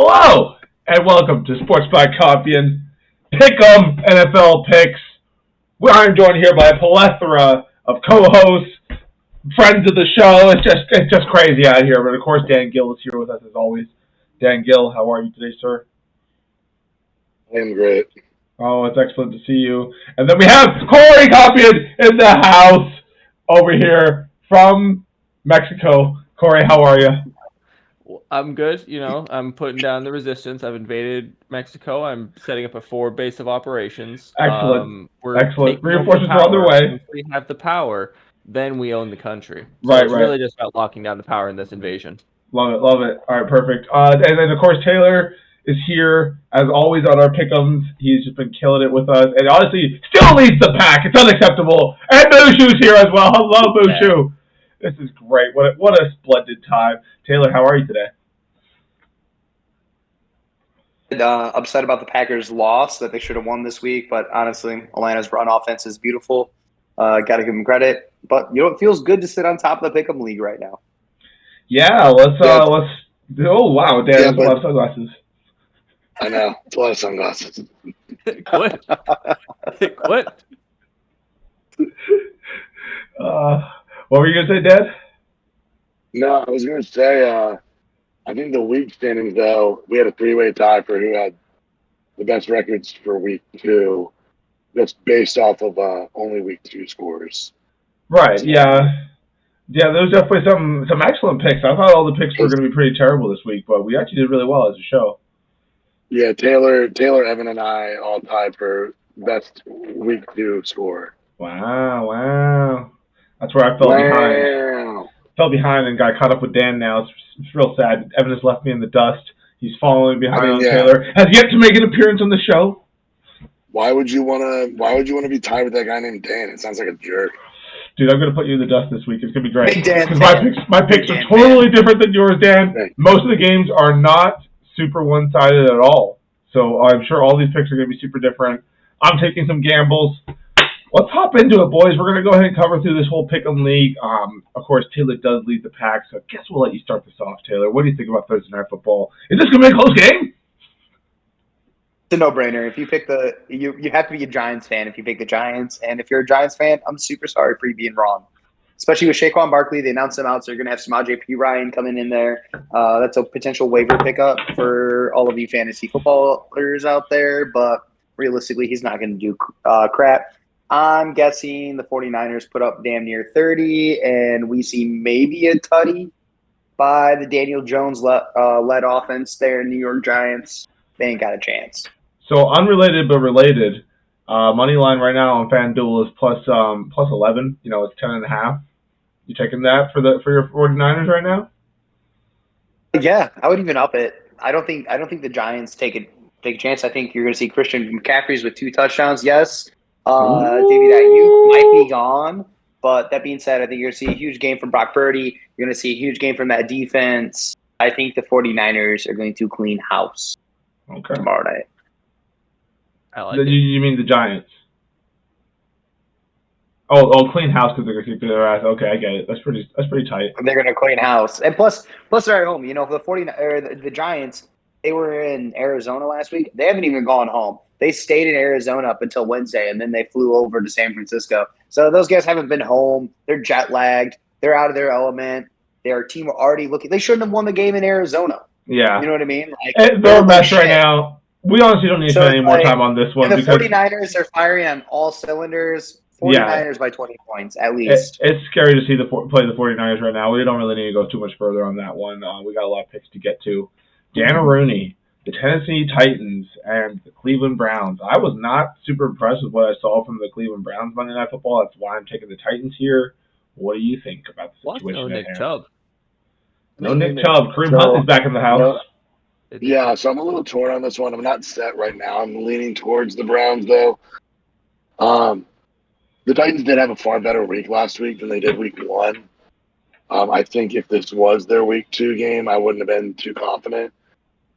Hello, and welcome to Sports by Coffee Pick'em NFL Picks. We are joined here by a plethora of co-hosts, friends of the show. It's just crazy out here. But of course, Dan Gill is here with us as always. Dan Gill, how are you today, sir? I am great. Oh, it's excellent to see you. And then we have Corey Copian in the house over here from Mexico. Corey, how are you? I'm good. I'm putting down the resistance. I've invaded Mexico. I'm setting up a forward base of operations. Excellent. We're Excellent. taking over Reinforcements the are on their power. way. Once we have the power, then we own the country. So Right, it's really just about locking down the power in this invasion. Love it, love it. All right, perfect. And then, of course, Taylor is here, as always, on our pick'ems. He's just been killing it with us. And honestly, still leads the pack. It's unacceptable. And Mushu's here as well. Hello, Mushu. This is great. What a splendid time. Taylor, how are you today? Upset about the Packers' loss that they should have won this week, but honestly, Atlanta's run offense is beautiful. Got to give them credit, but it feels good to sit on top of the Pick'em League right now. Yeah, let's. Oh wow, Dan, that's a lot of sunglasses. I know, it's a lot of sunglasses. Quit. Quit. What were you gonna say, Dad? No, I was gonna say. I think the week standings, though, we had a three-way tie for who had the best records for week 2. That's based off of only week 2 scores. Right. Yeah. Yeah, there was definitely some excellent picks. I thought all the picks were going to be pretty terrible this week, but we actually did really well as a show. Yeah, Taylor, Evan, and I all tied for best week 2 score. Wow. That's where I fell behind. Fell behind and got caught up with Dan now. It's real sad. Evan has left me in the dust. He's following behind Taylor. Has yet to make an appearance on the show. Why would you wanna be tied with that guy named Dan? It sounds like a jerk. Dude, I'm gonna put you in the dust this week. It's gonna be great. Hey, Dan. Because my picks are totally different than yours, Dan. Most of the games are not super one-sided at all. So I'm sure all these picks are gonna be super different. I'm taking some gambles. Let's hop into it, boys. We're going to go ahead and cover through this whole Pick'em League. Of course, Taylor does lead the pack, so I guess we'll let you start this off, Taylor. What do you think about Thursday Night Football? Is this going to be a close game? It's a no-brainer. If you pick you have to be a Giants fan if you pick the Giants. And if you're a Giants fan, I'm super sorry for you being wrong. Especially with Saquon Barkley, they announced him out, so you're going to have Samaje Perine coming in there. That's a potential waiver pickup for all of you fantasy footballers out there, but realistically, he's not going to do crap. I'm guessing the 49ers put up damn near 30, and we see maybe a tutty by the Daniel Jones led offense there in New York Giants. They ain't got a chance. So unrelated but related, money line right now on FanDuel is plus 11. It's 10.5. You taking that for your 49ers right now? Yeah, I would even up it. I don't think the Giants take a chance. I think you're going to see Christian McCaffrey's with 2 touchdowns. Yes. David Ayuk might be gone, but that being said, I think you're going to see a huge game from Brock Purdy. You're going to see a huge game from that defense. I think the 49ers are going to clean house tomorrow night. I like it. You mean the Giants? Oh, clean house because they're going to kick their ass. Okay, I get it. That's pretty tight. They're going to clean house, and plus they're at home. For the Giants, they were in Arizona last week. They haven't even gone home. They stayed in Arizona up until Wednesday, and then they flew over to San Francisco. So those guys haven't been home. They're jet lagged. They're out of their element. Their team are already looking. They shouldn't have won the game in Arizona. Yeah. You know what I mean? They're a mess right now. We honestly don't need to spend any more time on this one. And the 49ers are firing on all cylinders. 49ers by 20 points, at least. It's scary to see play the 49ers right now. We don't really need to go too much further on that one. We got a lot of picks to get to. Dan Rooney, the Tennessee Titans, and the Cleveland Browns. I was not super impressed with what I saw from the Cleveland Browns Monday Night Football. That's why I'm taking the Titans here. What do you think about the situation? No Nick Chubb. No Nick Chubb. Kareem Hunt is back in the house. Yeah, so I'm a little torn on this one. I'm not set right now. I'm leaning towards the Browns, though. The Titans did have a far better week last week than they did week 1. I think if this was their week 2 game, I wouldn't have been too confident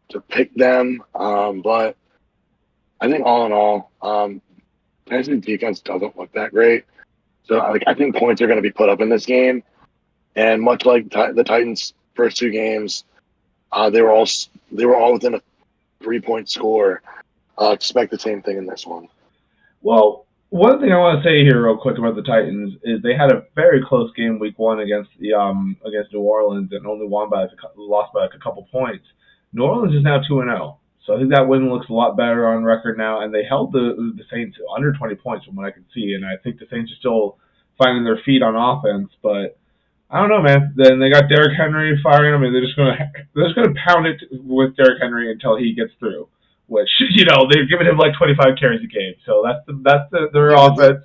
to pick them. But I think all in all, Tennessee defense doesn't look that great. So I think points are going to be put up in this game. And much like the Titans' first 2 games, They were all within a 3-point score. Expect the same thing in this one. Well, one thing I want to say here real quick about the Titans is they had a very close game week 1 against New Orleans and only lost by a couple points. New Orleans is now 2-0. So I think that win looks a lot better on record now, and they held the Saints under 20 points from what I can see, and I think the Saints are still finding their feet on offense, but I don't know, man. Then they got Derrick Henry firing. I mean, they're just gonna pound it with Derrick Henry until he gets through. Which they're giving him like 25 carries a game, so that's their offense.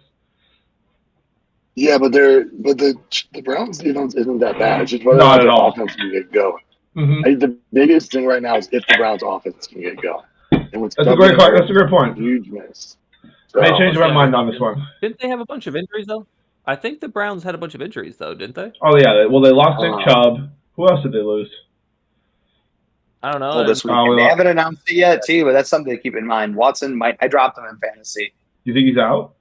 Yeah, but the Browns defense isn't that bad. It's just whether Not or at not all. the offense can get going. Mm-hmm. The biggest thing right now is if the Browns offense can get going. And That's a great point. Huge miss. So, May change my mind on this one. Didn't they have a bunch of injuries though? I think the Browns had a bunch of injuries though, didn't they? Oh yeah, well they lost Nick Chubb. Who else did they lose? I don't know. Well, this weekend. They haven't announced it yet, too, but that's something to keep in mind. Watson I dropped him in fantasy. You think he's out?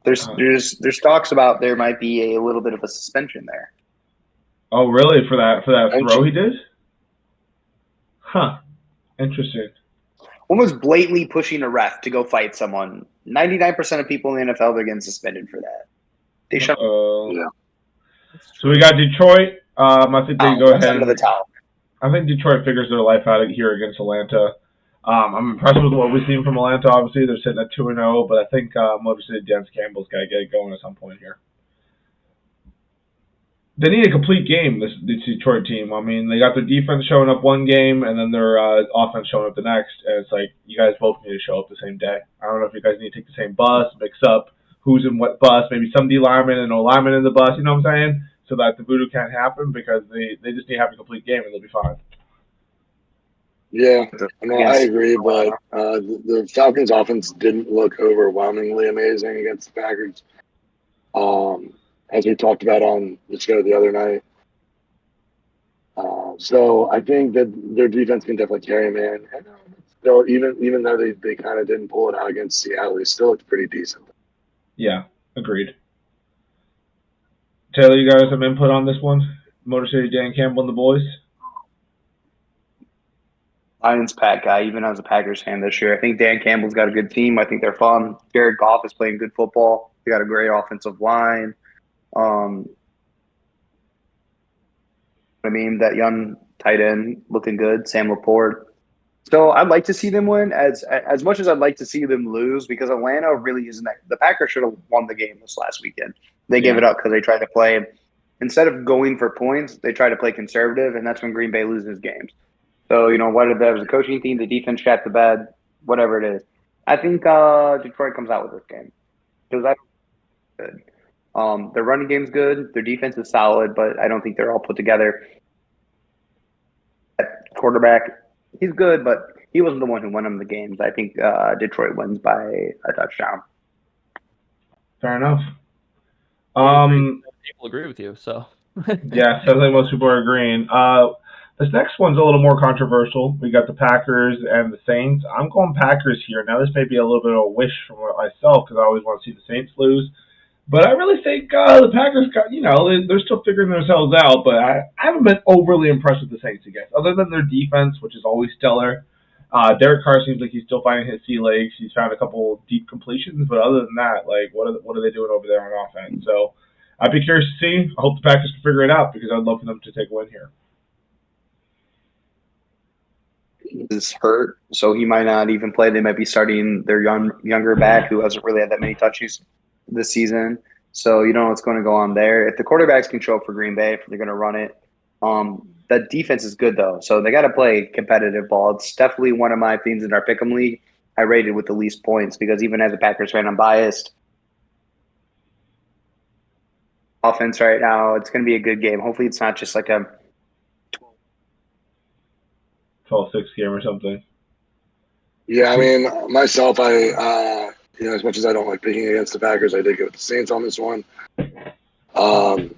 There's talks about there might be a little bit of a suspension there. Oh, really? For that throw he did? Huh. Interesting. Almost blatantly pushing a ref to go fight someone. 99% of people in the NFL are getting suspended for that. They shut. Yeah. So we got Detroit. I think they go ahead. I think Detroit figures their life out here against Atlanta. I'm impressed with what we've seen from Atlanta. Obviously, they're sitting at 2-0, but I think Motor City Dan Campbell's got to get it going at some point here. They need a complete game, this Detroit team. I mean, they got their defense showing up one game, and then their offense showing up the next. And it's like, you guys both need to show up the same day. I don't know if you guys need to take the same bus, mix up who's in what bus, maybe some D lineman and no lineman in the bus, you know what I'm saying? So that the voodoo can't happen, because they just need to have a complete game and they'll be fine. Yeah, I agree, but the Falcons' offense didn't look overwhelmingly amazing against the Packers. As we talked about on the show the other night. So I think that their defense can definitely carry them in. And still, even though they kind of didn't pull it out against Seattle, they still looked pretty decent. Yeah, agreed. Taylor, you guys have input on this one? Motor City Dan Campbell and the boys? Lions Pack guy, even as a Packers fan this year. I think Dan Campbell's got a good team. I think they're fun. Jared Goff is playing good football. They got a great offensive line. That young tight end looking good, Sam Laporte. So I'd like to see them win as much as I'd like to see them lose, because Atlanta really isn't that. The Packers should have won the game this last weekend. They gave it up because they tried to play. Instead of going for points, they try to play conservative, and that's when Green Bay loses games. So, whether that was the coaching team, the defense shat the bed, whatever it is. I think Detroit comes out with this game. Because I don't think good. Their running game's good. Their defense is solid, but I don't think they're all put together. Quarterback, he's good, but he wasn't the one who won them the games. I think Detroit wins by a touchdown. Fair enough. People agree with you, so. Yeah, sounds like most people are agreeing. This next one's a little more controversial. We got the Packers and the Saints. I'm going Packers here. Now, this may be a little bit of a wish from myself, because I always want to see the Saints lose. But I really think the Packers got, they're still figuring themselves out. But I haven't been overly impressed with the Saints, I guess, other than their defense, which is always stellar. Derek Carr seems like he's still finding his sea legs. He's found a couple deep completions, but other than that, like, what are they doing over there on offense? So I'd be curious to see. I hope the Packers can figure it out, because I'd love for them to take a win here. Is hurt, so he might not even play. They might be starting their younger back who hasn't really had that many touches this season. So you don't know what's going to go on there. If the quarterbacks can show up for Green Bay, if they're going to run it, that defense is good though. So they got to play competitive ball. It's definitely one of my things in our Pick'em League. I rated with the least points, because even as a Packers fan, I'm biased. Offense right now, it's going to be a good game. Hopefully, it's not just like a 12-6 game or something. Yeah, I mean, myself, as much as I don't like picking against the Packers, I did go with the Saints on this one. Because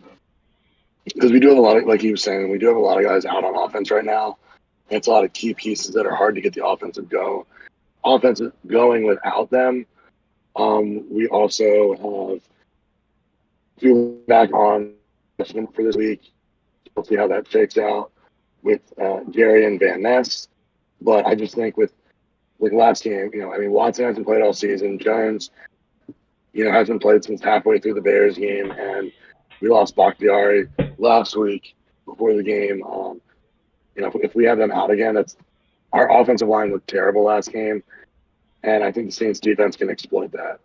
we do have a lot of, like you were saying, we do have a lot of guys out on offense right now. And it's a lot of key pieces that are hard to get the offensive going without them. We also have, if you look back on for this week, we'll see how that shakes out with Jerry and Van Ness. But I just think with last game, Watson hasn't played all season. Jones, hasn't played since halfway through the Bears game, and we lost Bakhtiari last week before the game. If we have them out again, our offensive line looked terrible last game, and I think the Saints defense can exploit that.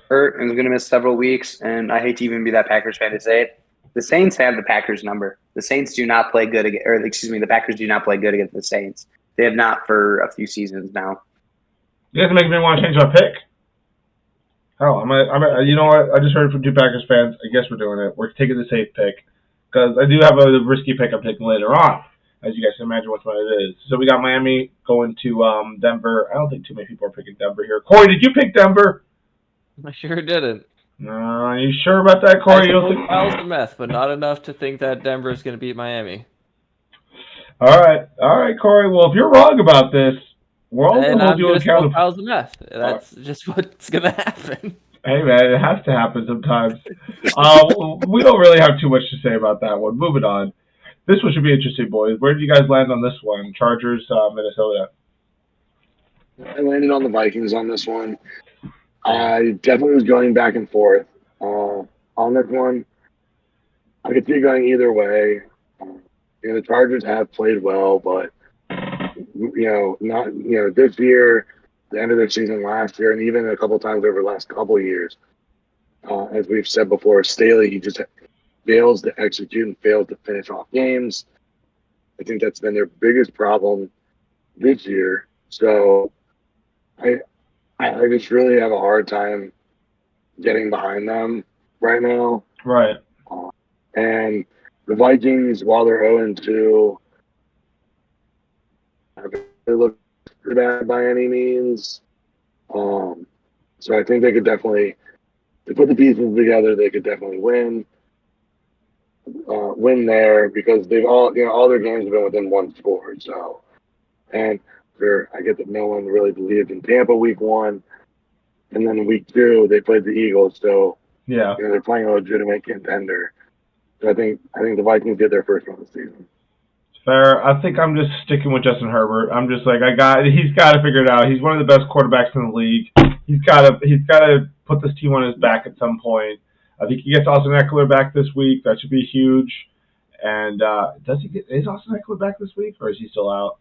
Hurt and is going to miss several weeks, and I hate to even be that Packers fan to say it. The Saints have the Packers number. The Saints do not play good, the Packers do not play good against the Saints. They have not for a few seasons now. You guys are making me want to change my pick. Oh, you know what? I just heard it from two Packers fans. I guess we're doing it. We're taking the safe pick because I do have a risky pick I'm taking later on, as you guys can imagine what it is. So we got Miami going to Denver. I don't think too many people are picking Denver here. Corey, did you pick Denver? I sure didn't. Are you sure about that, Corey? You don't think... Piles of meth, but not enough to think that Denver is going to beat Miami. All right, Corey. Well, if you're wrong about this, we're all going to hold you accountable. Piles of meth. That's just what's going to happen. Hey, man, it has to happen sometimes. We don't really have too much to say about that one. Moving on. This one should be interesting, boys. Where did you guys land on this one? Chargers, Minnesota. I landed on the Vikings on this one. I definitely was going back and forth on this one. I could see it going either way. The Chargers have played well, but this year, the end of their season last year, and even a couple times over the last couple of years, as we've said before, Staley, he just fails to execute and fails to finish off games. I think that's been their biggest problem this year. So I just really have a hard time getting behind them right now. Right. And the Vikings, while they're 0-2, haven't really looked bad by any means. So I think they could definitely, to put the pieces together, they could definitely win there because they've all their games have been within one score. So, and I get that no one really believed in Tampa week 1, and then week 2 they played the Eagles. So yeah, they're playing a legitimate contender. So I think the Vikings did their first one of the season. Fair. I think I'm just sticking with Justin Herbert. I'm just like he's got to figure it out. He's one of the best quarterbacks in the league. He's got to put this team on his back at some point. I think he gets Austin Eckler back this week. That should be huge. And is Austin Eckler back this week, or is he still out?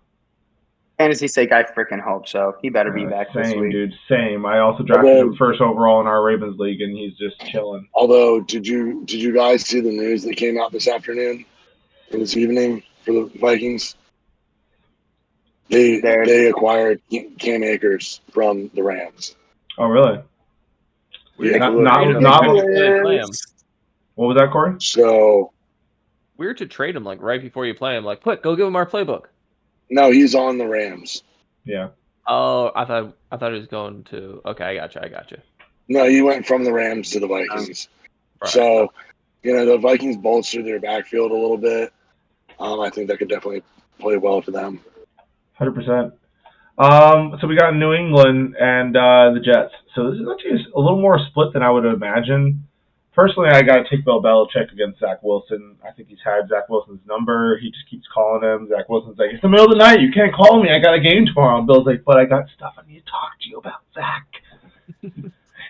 Fantasy sake, I freaking hope so. He better be back this week. Dude, same. I also drafted him first overall in our Ravens league, and he's just chilling. Although, did you guys see the news that came out this afternoon or this evening for the Vikings? They acquired Cam Akers from the Rams. Oh, really? Yeah. What was that, Corey? So weird to trade him like right before you play him. Like, quick, go give him our playbook. No, he's on the Rams. Yeah. Oh, I thought he was going to. Okay, I got you. No, he went from the Rams to the Vikings. Right. So, the Vikings bolstered their backfield a little bit. I think that could definitely play well for them. 100%. So we got New England and the Jets. So this is actually a little more split than I would imagine. Personally, I got to take Bill Belichick against Zach Wilson. I think he's had Zach Wilson's number. He just keeps calling him. Zach Wilson's like, it's the middle of the night. You can't call me. I got a game tomorrow. And Bill's like, but I got stuff I need to talk to you about, Zach.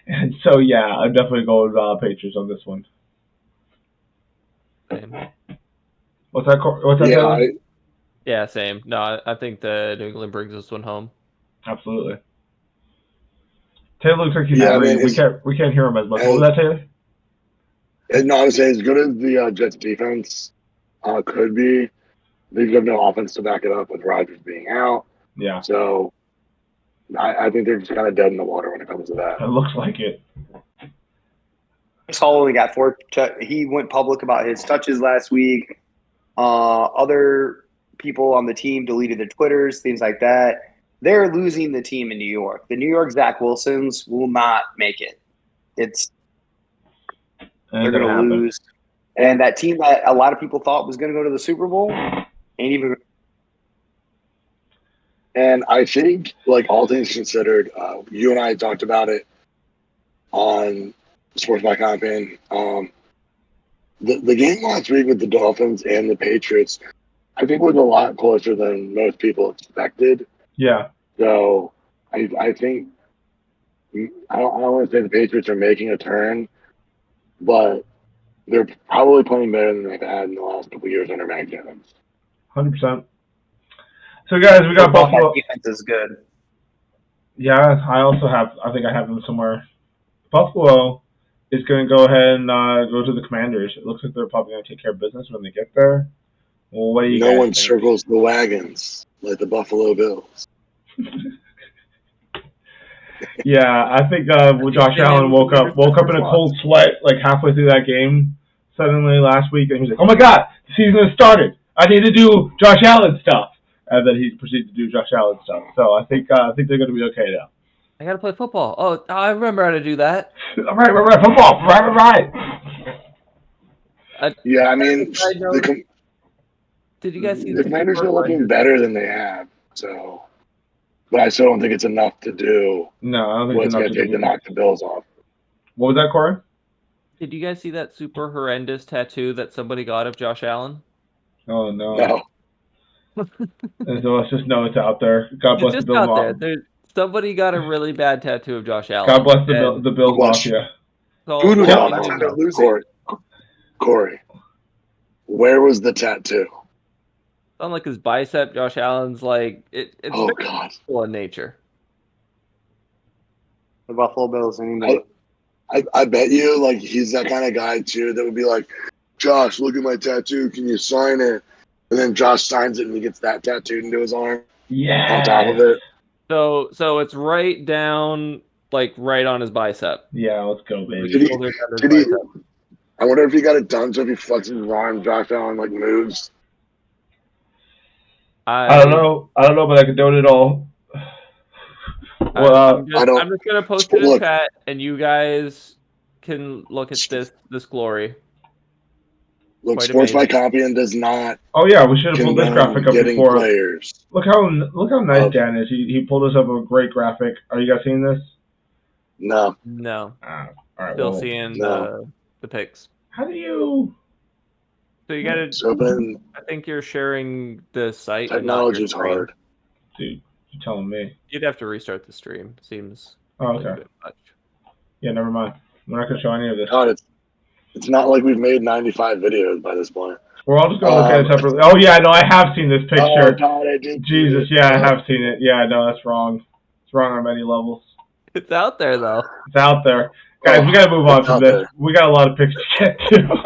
And so, yeah, I'm definitely going with Patriots on this one. Same. What's that? Yeah, same. No, I think the New England brings this one home. Absolutely. Taylor looks like he's free. We can't hear him as much. What was that, Taylor? No, I would say as good as the Jets defense could be, they've got no offense to back it up with Rodgers being out. Yeah. So I think they're just kind of dead in the water when it comes to that. It looks like it. Hall only got 4. He went public about his touches last week. Other people on the team deleted their Twitters, things like that. They're losing the team in New York. The New York Zach Wilsons will not make it. They're going to lose. And that team that a lot of people thought was going to go to the Super Bowl ain't even. And I think, all things considered, you and I talked about it on Sports by Company. the game last week with the Dolphins and the Patriots, I think was a lot closer than most people expected. Yeah. So I think I don't want to say the Patriots are making a turn, but they're probably playing better than they've had in the last couple of years under Mac Jones. 100%. So, guys, we got Football, Buffalo. that defense is good. Yeah, I think I have them somewhere. Buffalo is going to go ahead and go to the Commanders. It looks like they're probably going to take care of business when they get there. Well, what do you No guys one think? circles the wagons like the Buffalo Bills. Yeah, I think Josh Allen woke up in a cold sweat like halfway through that game suddenly last week, and he was like, "Oh my God, the season has started! I need to do Josh Allen stuff," and then he proceeded to do Josh Allen stuff. So I think they're going to be okay now. I gotta play football. Oh, I remember how to do that. Right, football, right. Yeah, I mean, Did you guys see the Commanders are looking better than they have. So, but I still don't think it's enough to do No, I don't think what it's it's enough going to take to do. knock the Bills off. What was that, Corey? Did you guys see that super horrendous tattoo that somebody got of Josh Allen? Oh no. No. And so let's just know it's out there. God bless It's the just Bills. out there. Somebody got a really bad tattoo of Josh Allen. God bless the Bills Mafia. Voodoo Hold doll, on, that's hold how they're on. losing. Corey, where was the tattoo? On like his bicep, Josh Allen's like it's Oh very God. cool in nature. The Buffalo Bills anymore. I bet you like he's that kind of guy too that would be like, Josh, look at my tattoo. Can you sign it? And then Josh signs it and he gets that tattooed into his arm. Yeah. On top of it. So it's right down, like right on his bicep. Yeah, let's go, baby. Did he? I wonder if he got it done so if he flexes his arm, Josh Allen like moves. I don't know, but I could donate it all. Well, I'm just gonna post it in chat, and you guys can look at this glory. Look, Sports by Compian does not. Oh yeah, we should have pulled this graphic up before. Players. Look how nice Dan is. He pulled us up a great graphic. Are you guys seeing this? No. No. All right. Still seeing the pics. How do you? So you gotta. I think you're sharing the site. Technology's hard. Dude, you're telling me. You'd have to restart the stream. Seems. Oh, okay. A bit much. Yeah, never mind. We're not gonna show any of this. God, it's not like we've made 95 videos by this point. We're all just gonna look at it separately. Oh yeah, no, I have seen this picture. Oh, God, I did. Jesus, yeah, I have seen it. Yeah, no, that's wrong. It's wrong on many levels. It's out there though. It's out there, guys. We gotta move on from this. We got a lot of pics to get to.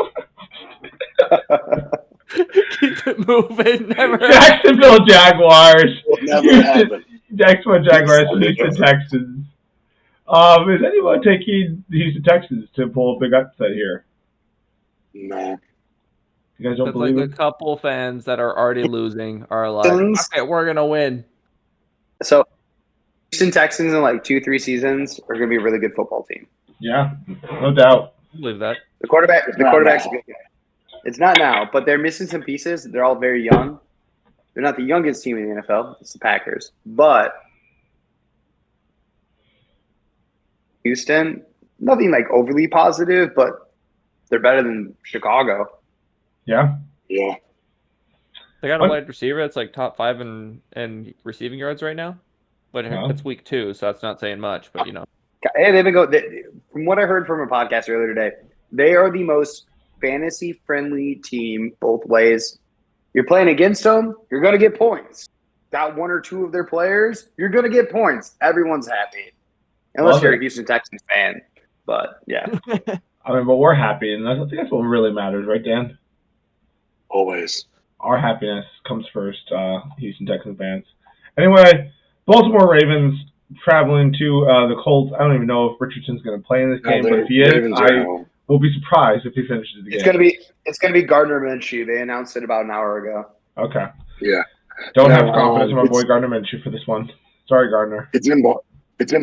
Keep it moving. Never. Jacksonville Jaguars. Never happened. Jacksonville Jaguars. Houston Texans. Is anyone taking the Houston Texans to pull a big upset here? No. You guys don't believe it? A couple fans that are already losing are like, okay, we're gonna win. So, Houston Texans in like 2-3 seasons are gonna be a really good football team. Yeah, no doubt. I believe that. The quarterback's a good guy. It's not now, but they're missing some pieces. They're all very young. They're not the youngest team in the NFL. It's the Packers. But Houston, nothing like overly positive, but they're better than Chicago. Yeah. Yeah. They got a wide receiver that's like top 5 in receiving yards right now. But it's week 2, so that's not saying much. But you know, hey, from what I heard from a podcast earlier today, they are the most fantasy-friendly team both ways. You're playing against them, you're going to get points. Got 1 or 2 of their players, you're going to get points. Everyone's happy. Unless you're a Houston Texans fan. But, yeah. I mean, but we're happy, and I think that's what really matters, right, Dan? Always. Our happiness comes first, Houston Texans fans. Anyway, Baltimore Ravens traveling to the Colts. I don't even know if Richardson's going to play in this game, but if he is, I will be surprised if he finishes the game. It's gonna be Gardner Minshew. They announced it about an hour ago. Okay. Yeah. Don't have confidence in my boy Gardner Minshew for this one. Sorry, Gardner. It's in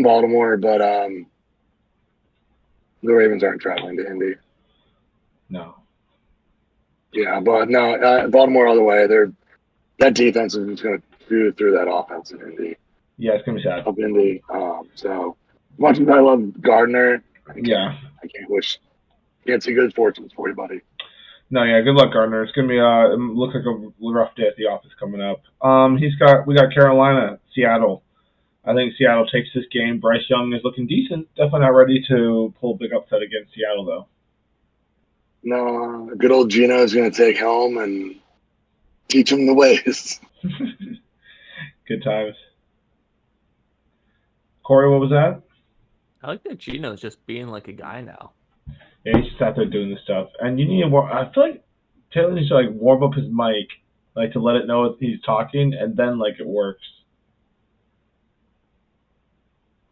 Baltimore, but the Ravens aren't traveling to Indy. No. Yeah, but no, Baltimore all the way. That defense is just going to shoot through that offense in Indy. Yeah, it's gonna be sad. Up Indy. So much as I love Gardner, I can't see good fortunes for you, buddy. No, yeah, good luck, Gardner. It's gonna be it looks like a rough day at the office coming up. We got Carolina, Seattle. I think Seattle takes this game. Bryce Young is looking decent. Definitely not ready to pull a big upset against Seattle though. No, good old Gino is going to take home and teach him the ways. Good times. Corey, what was that? I like that Gino's just being like a guy now. Yeah, he's just out there doing this stuff. And you need to I feel like Taylor needs to like warm up his mic, like to let it know he's talking, and then like it works.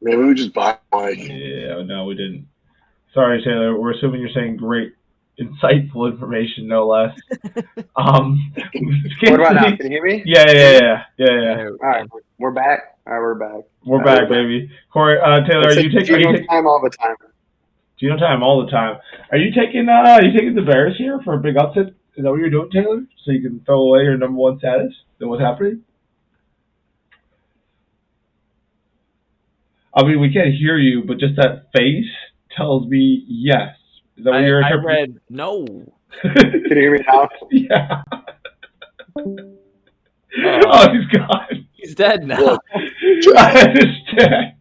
Maybe we just buy like. Yeah, no, we didn't. Sorry, Taylor. We're assuming you're saying great, insightful information, no less. What about now? Can you hear me? Yeah. All right, we're back. All right, we're back. We're back, baby. Corey, Taylor, are you taking time all the time? Gino time all the time. Are you taking the Bears here for a big upset? Is that what you're doing, Taylor? So you can throw away your number one status? Is that what's happening? I mean, we can't hear you, but just that face tells me yes. Is that what you're I read no. Can you hear me now? Yeah. Oh, he's gone. He's dead now. Look, I understand.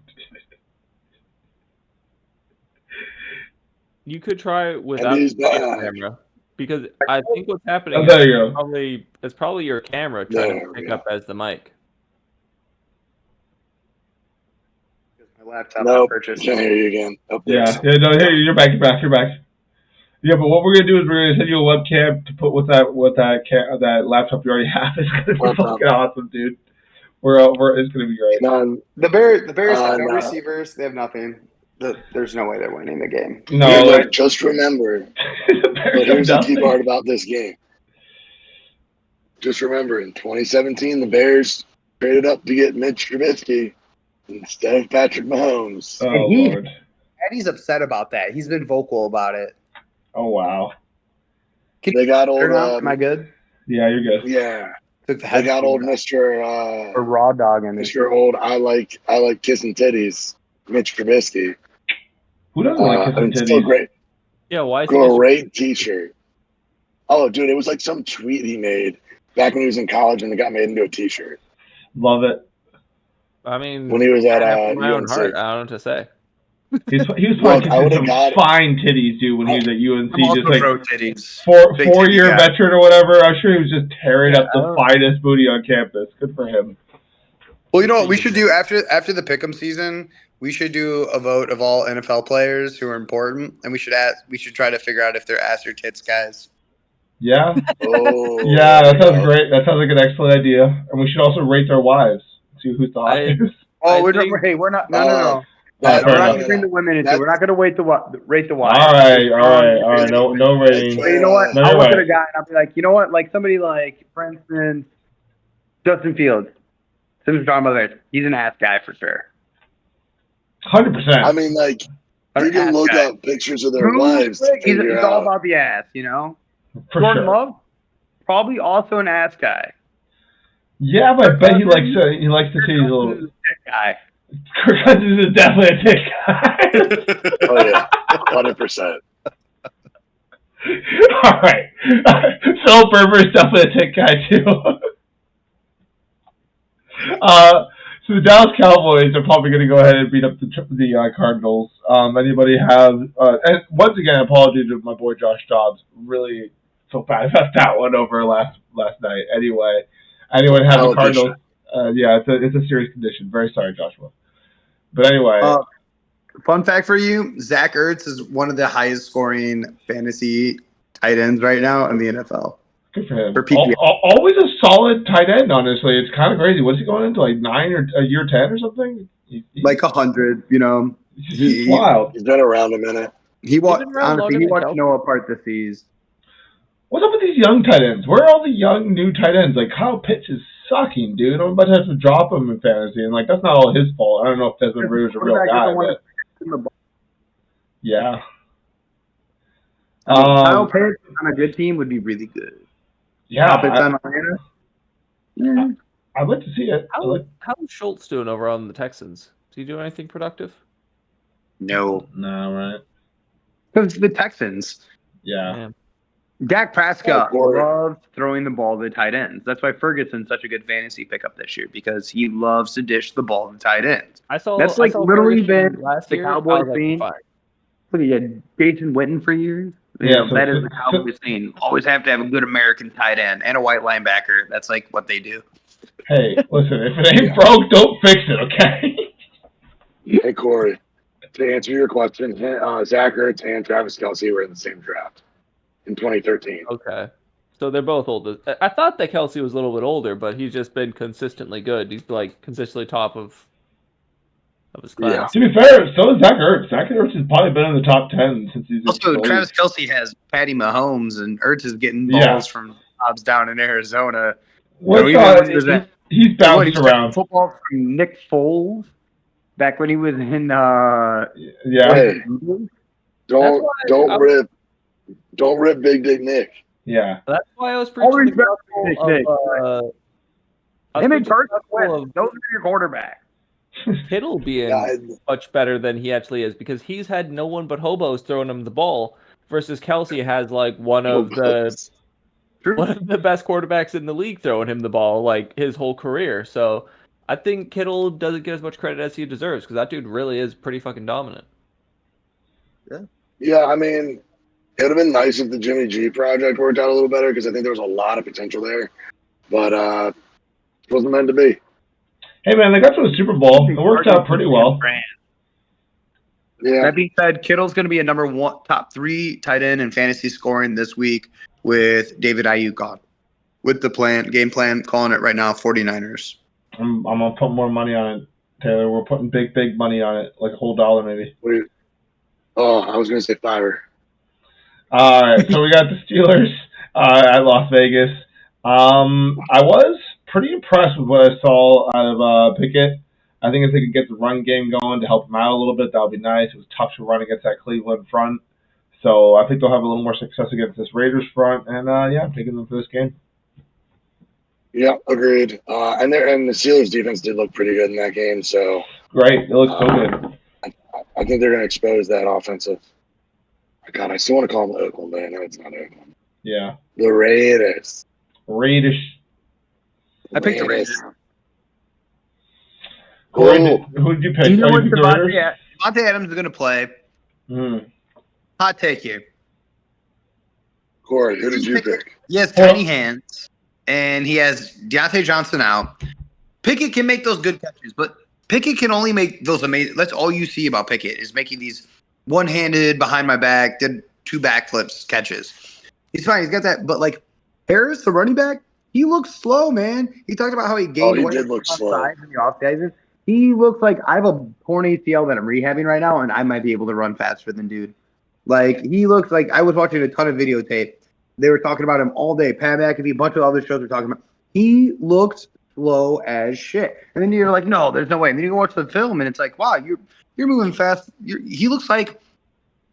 You could try without he's the back. camera, because I think what's happening Oh, there you go. it's probably your camera trying There to we pick go. up as the mic. My laptop Nope, purchased. can't hear you again. Oh, Yeah, no, here you're back. Yeah, but what we're gonna do is we're gonna send you a webcam to put with that laptop you already have. It's gonna be fucking awesome, dude. It's gonna be great. None. The Bears have no no. receivers. They have nothing. There's no way they're winning the game. No, Dude, like, look, just remember. the Bears But here's the have key nothing. part about this game. Just remember, in 2017, the Bears traded up to get Mitch Trubisky instead of Patrick Mahomes. Oh And he- Lord. Eddie's upset about that. He's been vocal about it. Oh wow. They got old. Am I good? Yeah, you're good. Yeah, Took the they got old or Mr. raw dog in it. Mr. Old. I like kissing titties. Mitch Trubisky. Who doesn't like kissing It's still titties? great. Yeah, why is he Great T-shirt. Oh, dude, it was like some tweet he made back when he was in college, and it got made into a T-shirt Love it. I mean, when he was at after my own UNC. heart, I don't know what to say. He was Look, probably I would've kissing some got it. fine titties, dude, when he was at UNC. Just like titties. Big four-year titty guy. veteran or whatever. I'm sure he was just tearing Yeah, up the I don't- finest booty on campus. Good for him. Well, you know what we should do after the pick'em season? We should do a vote of all NFL players who are important, and we should try to figure out if they're ass or tits guys. Yeah. Oh, Yeah, that sounds great. That sounds like an excellent idea. And we should also rate their wives. See who's the hottest. Oh, we're not. No. Oh, We're fair not enough. going to bring the women into it. That's- We're not going to rate the wives. All right. No rating. But you know what? No, I'll you're look at right. a guy and I'll be like, you know what? Like somebody like, for instance, Justin Fields. Since we're talking about this, he's an ass guy for sure. 100%. I mean, like, you can Ass look guy. up pictures of their Drew wives to Brees, figure it's all out. about the ass, you know? For Jordan sure. Love, probably also an ass guy. Yeah, but I bet he likes the titties a little. Dick guy. Kirk Cousins is definitely a dick guy. Oh yeah, 100%. All right. Phil Berber is definitely a tick guy too. So the Dallas Cowboys are probably going to go ahead and beat up the Cardinals. Anybody have? And once again, apologies to my boy Josh Dobbs. Really feel bad about that one over last night. Anyway, anyone have the Cardinals? Yeah, it's a serious condition. Very sorry, Joshua. But anyway. Fun fact for you, Zach Ertz is one of the highest scoring fantasy tight ends right now in the NFL. Good for him. For PPR. Always a solid tight end, honestly. It's kind of crazy. What's he going into, like 9 or a year 10 or something? Like 100, you know. He's wild. He's been around a minute. He watched been around longer than Kelsey. Noah part this season. What's up with these young tight ends? Where are all the young new tight ends? Like Kyle Pitts is sucking, dude. I'm about to have to drop him in fantasy, and like that's not all his fault. I don't know if Desmond Ridder's a real guy, but yeah. Kyle Pitts on a good team would be really good. Yeah, Kyle Pitts on Atlanta. Yeah. I'd like to see it. How's Schultz doing over on the Texans? Is he doing anything productive? No, No, right? because the Texans. Yeah. Man. Dak Prescott Corey. loves throwing the ball to tight ends. That's why Ferguson's such a good fantasy pickup this year because he loves to dish the ball to tight ends. That's like literally been last the year. Cowboys I was like, thing. fine. Look at you, Jason Witten for years. Yeah, so- That is the Cowboys thing. Always have to have a good American tight end and a white linebacker. That's like what they do. Hey, listen, if it ain't broke, don't fix it, okay? Hey, Corey, to answer your question, Zach Ertz and Travis Kelce were in the same draft in 2013. Okay. So they're both old. I thought that Kelsey was a little bit older, but he's just been consistently good. He's like consistently top of his class. To be fair, so is Zach Ertz. Zach Ertz has probably been in the top 10 since he's Also, Travis Kelce has Patty Mahomes, and Ertz is getting balls from jobs down in Arizona. He's bounced around. Football from Nick Foles back when he was in. Hey, don't rip Big Dick Nick. Yeah, that's why I was preaching the gospel of him and Carson Wentz. Those are your quarterbacks. Kittle being much better than he actually is because he's had no one but hobos throwing him the ball versus Kelce has like one of the best quarterbacks in the league throwing him the ball like his whole career. So I think Kittle doesn't get as much credit as he deserves because that dude really is pretty fucking dominant. Yeah, I mean, it would have been nice if the Jimmy G project worked out a little better because I think there was a lot of potential there, but it wasn't meant to be. Hey man, they got to the Super Bowl. It worked out pretty well. Yeah. That being said, Kittle's going to be a number one, top 3 tight end in fantasy scoring this week with David Ayuk on. With the game plan, calling it right now, 49ers. I'm gonna put more money on it, Taylor. We're putting big money on it, like a whole $1 maybe. I was gonna say $5. All right, so we got the Steelers at Las Vegas. I was pretty impressed with what I saw out of Pickett. I think if they could get the run game going to help him out a little bit, that would be nice. It was tough to run against that Cleveland front. So I think they'll have a little more success against this Raiders front. And, I'm taking them for this game. Yeah, agreed. And the Steelers defense did look pretty good in that game. So great. It looks so good. I think they're going to expose that offensive. God, I still want to call them Oakland, but I know it's not Oakland. Yeah. The Raiders. I picked the Raiders. Corey, who did you pick? You know what Devontae Adams is going to play. Hot take here. Corey, who did you pick? He has tiny hands, and he has Deontay Johnson out. Pickett can make those good catches, but Pickett can only make those amazing. That's all you see about Pickett is making these one-handed, behind my back, did 2 backflips catches. He's fine. He's got that. But, like, Harris, the running back, he looks slow, man. He talked about how he gained weight. He did look slow. In the offseason. He looks like I have a torn ACL that I'm rehabbing right now, and I might be able to run faster than dude. Like, he looks like I was watching a ton of videotape. They were talking about him all day. Pat McAfee, a bunch of other shows were talking about. He looked slow as shit. And then you're like, no, there's no way. And then you go watch the film, and it's like, wow, you're moving fast. He looks like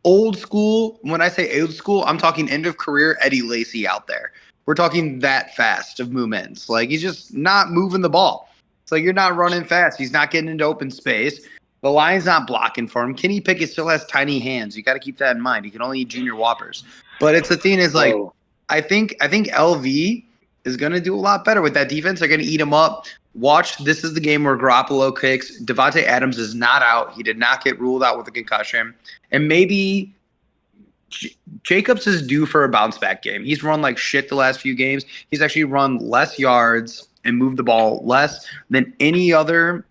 old school. When I say old school, I'm talking end of career Eddie Lacy out there. We're talking that fast of movements. Like, he's just not moving the ball. It's like you're not running fast. He's not getting into open space. The line's not blocking for him. Kenny Pickett still has tiny hands. You got to keep that in mind. He can only eat junior whoppers. But it's the thing is, like, I think LV is going to do a lot better with that defense. They're going to eat him up. Watch, this is the game where Garoppolo kicks. Devontae Adams is not out. He did not get ruled out with a concussion. And maybe Jacobs is due for a bounce-back game. He's run like shit the last few games. He's actually run less yards and moved the ball less than any other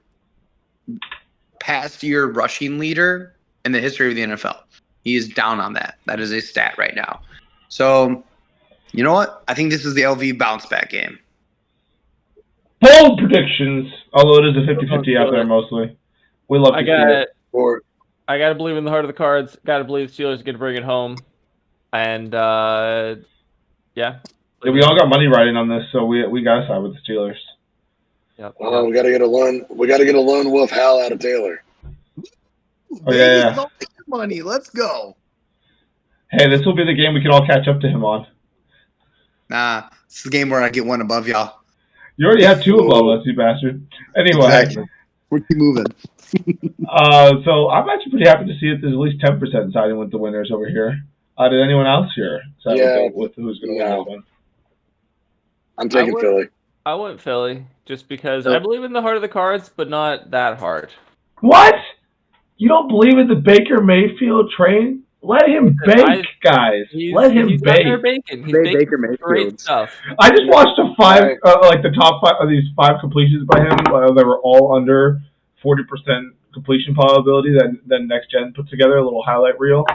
past year rushing leader in the history of the NFL. He is down on that. That is a stat right now. So, you know what? I think this is the LV bounce-back game. Bold predictions, although it is a 50-50 out there mostly. We love to see it. I got to believe in the heart of the cards. Got to believe Steelers are going to bring it home. And, yeah, we all got money riding on this, so we got to side with the Steelers. Yep. Well, we got to get a lone. We got to get a lone wolf howl out of Taylor. Oh yeah. Money. Let's go. Hey, this will be the game we can all catch up to him on. Nah, this is the game where I get one above y'all. You already have 2 above us, you bastard. Anyway. Exactly. We keep moving. So I'm actually pretty happy to see that there's at least 10% siding with the winners over here. Did anyone else here? Yeah, with who's going to win this one? I'm taking Philly. I went Philly just because I believe in the heart of the cards, but not that hard. What? You don't believe in the Baker Mayfield train? Let him bake, guys. Let him he's bake. Out there baking. He's baking Baker Mayfield. great stuff. I just watched the top 5 of these 5 completions by him. They were all under 40% completion probability that Next Gen put together, a little highlight reel.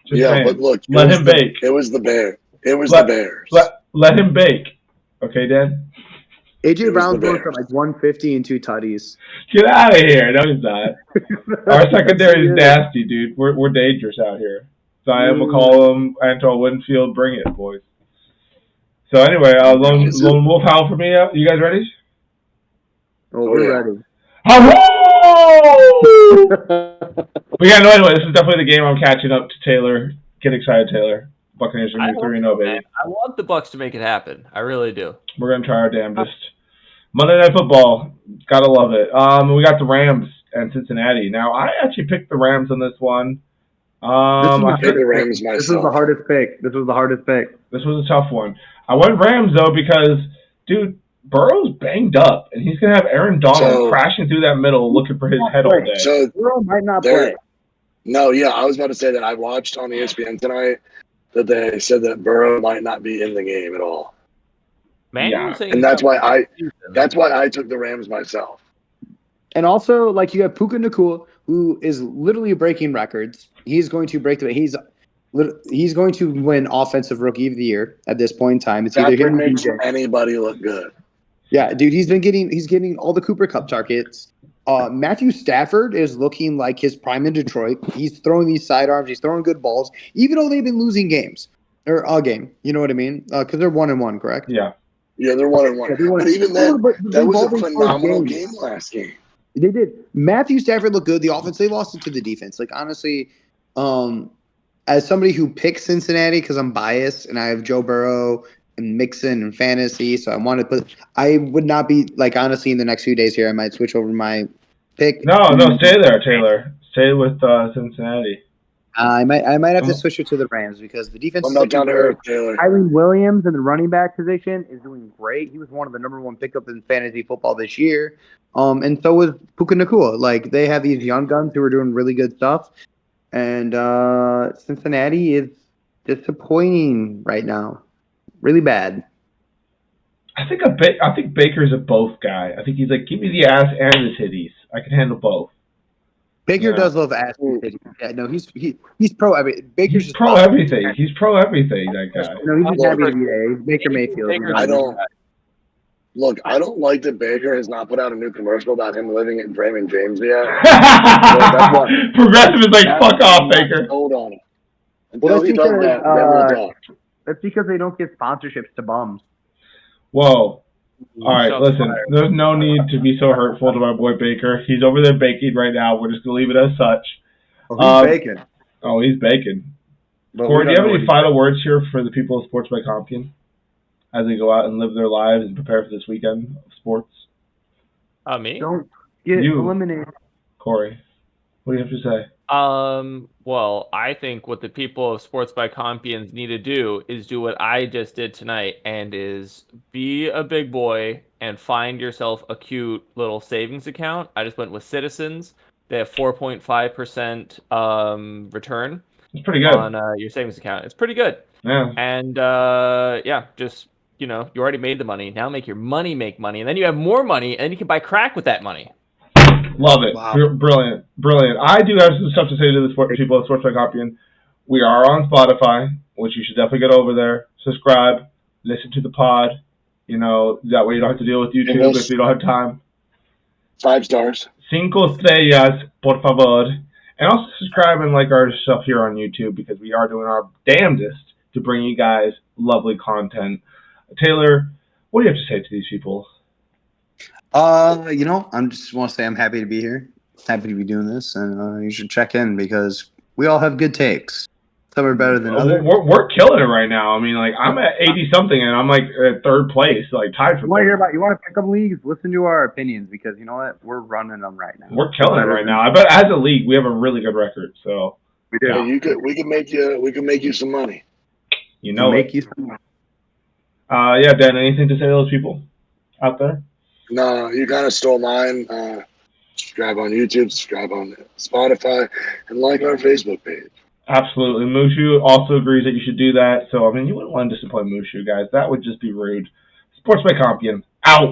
Just saying. But look, let him bake. It was the Bears. The Bears. Let him bake. Okay, Dan? AJ Brown's going for like 150 and 2 tutties. Get out of here. No, he's not. Our secondary is nasty, dude. We're dangerous out here. Zion McCollum, Antoine Winfield, bring it, boys. So anyway, Lone Wolf Howl for me. You guys ready? Oh, we're ready. But yeah, no, anyway, this is definitely the game I'm catching up to Taylor. Get excited, Taylor. Buccaneers are going to be 3-0, baby. I want the Bucs to make it happen. I really do. We're going to try our damnedest. Monday Night Football. Gotta love it. We got the Rams and Cincinnati. Now, I actually picked the Rams on this one. I picked the Rams myself. This was the hardest pick. This was a tough one. I went Rams, though, because, dude, Burrow's banged up, and he's going to have Aaron Donald crashing through that middle looking for his head all day. So Burrow might not play. No, yeah, I was about to say that I watched on ESPN tonight that they said that Burrow might not be in the game at all. And that's why I took the Rams myself. And also, like, you have Puka Nacua, who is literally breaking records. He's going to break he's going to win Offensive Rookie of the Year at this point in time. It's either him or makes anybody look good. Yeah, dude, he's getting all the Cooper Kupp targets. Matthew Stafford is looking like his prime in Detroit. He's throwing these sidearms. He's throwing good balls, even though they've been losing games or a game. You know what I mean? Because they're 1-1, correct? Yeah, they're 1-1. Yeah, but even then, that was a phenomenal game last game. They did. Matthew Stafford looked good. The offense, they lost it to the defense. Like, honestly, as somebody who picks Cincinnati because I'm biased and I have Joe Burrow and Mixon and fantasy, so I would not be, like, honestly, in the next few days here, I might switch over my pick. No, stay there, Taylor. Stay with Cincinnati. I might have to switch it to the Rams because the defense. I'm not down to earth, Taylor. Kyren Williams in the running back position is doing great. He was one of the number 1 pickup in fantasy football this year. And so was Puka Nacua. Like, they have these young guns who are doing really good stuff. And Cincinnati is disappointing right now. Really bad. I think Baker's a both guy. I think he's like, give me the ass and the titties. I can handle both. Baker does love ass and titties. Yeah, no, he's pro everything. Baker's he's pro everything. He's pro everything. That guy. No, he's just happy to be there. Baker Mayfield. I don't like that Baker has not put out a new commercial about him living at Raymond James yet. Progressive is like, fuck off, Baker. Hold on. Well, that's because they don't give sponsorships to bums. Whoa. All right, listen. There's no need to be so hurtful to my boy Baker. He's over there baking right now. We're just going to leave it as such. Oh, he's baking. Oh, he's baking. Corey, do you have any final words here for the people of Sports by Compton as they go out and live their lives and prepare for this weekend of sports? Me? Don't get eliminated. Corey, what do you have to say? Well, I think what the people of Sports by Compians need to do is do what I just did tonight, and is be a big boy and find yourself a cute little savings account. I just went with Citizens. They have 4.5% return. It's pretty good on your savings account. It's pretty good. Yeah. And just you already made the money. Now make your money make money, and then you have more money, and you can buy crack with that money. Love it. Wow. Brilliant. I do have some stuff to say to the people at Sports by Compian. We are on Spotify, which you should definitely get over there. Subscribe. Listen to the pod. That way you don't have to deal with YouTube if you don't have time. 5 stars. 5 estrellas, por favor. And also subscribe and like our stuff here on YouTube because we are doing our damnedest to bring you guys lovely content. Taylor, what do you have to say to these people? I just want to say I'm happy to be here. Happy to be doing this, and you should check in because we all have good takes. Some are better than others. We're killing it right now. I mean, like, I'm at 80-something, and I'm, like, at 3rd place, like, tied for third. You want to pick up leagues? Listen to our opinions because, you know what? We're running them right now. We're killing it right now. I bet as a league, we have a really good record, so. We do. Hey, we can make you some money. You know make it. you. Yeah, Dan, anything to say to those people out there? No, you kind of stole mine. Subscribe on YouTube, subscribe on Spotify, and like our Facebook page. Absolutely. Mushu also agrees that you should do that. So, I mean, you wouldn't want to disappoint Mushu, guys. That would just be rude. Sports by Compion.